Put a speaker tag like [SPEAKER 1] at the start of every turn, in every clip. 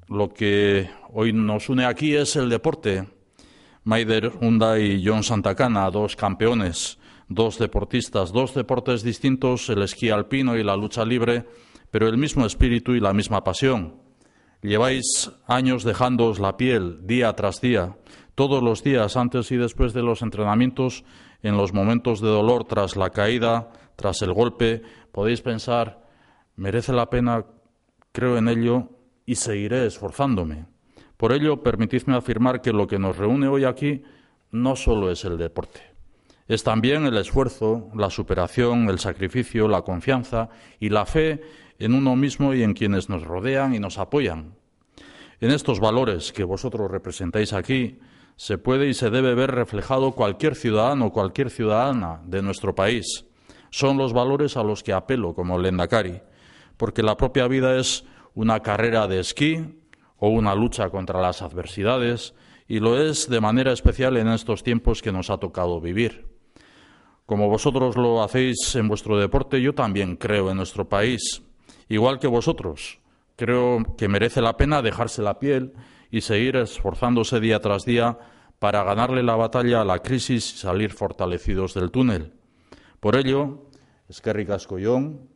[SPEAKER 1] lo que hoy nos une aquí es el deporte. Maider Unda y Jon Santacana, dos campeones, dos deportistas, dos deportes distintos, el esquí alpino y la lucha libre, pero el mismo espíritu y la misma pasión. Lleváis años dejándoos la piel día tras día, todos los días, antes y después de los entrenamientos, en los momentos de dolor tras la caída, tras el golpe, podéis pensar, merece la pena, creo en ello y seguiré esforzándome. Por ello, permitidme afirmar que lo que nos reúne hoy aquí no solo es el deporte, es también el esfuerzo, la superación, el sacrificio, la confianza y la fe en uno mismo y en quienes nos rodean y nos apoyan. En estos valores que vosotros representáis aquí, se puede y se debe ver reflejado cualquier ciudadano o cualquier ciudadana de nuestro país. Son los valores a los que apelo como lehendakari, porque la propia vida es una carrera de esquí o una lucha contra las adversidades, y lo es de manera especial en estos tiempos que nos ha tocado vivir. Como vosotros lo hacéis en vuestro deporte, yo también creo en nuestro país. Igual que vosotros, creo que merece la pena dejarse la piel y seguir esforzándose día tras día para ganarle la batalla a la crisis y salir fortalecidos del túnel. Por ello, eskerrik asko Jon,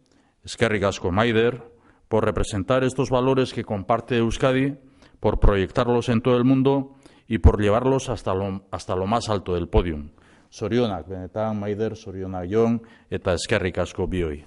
[SPEAKER 1] eskerrik asko Maider, por representar estos valores que comparte Euskadi, por proyectarlos en todo el mundo y por llevarlos hasta lo más alto del podium. Zorionak, benetan, Maider, zorionak Jon, eta eskerrik asko bioi.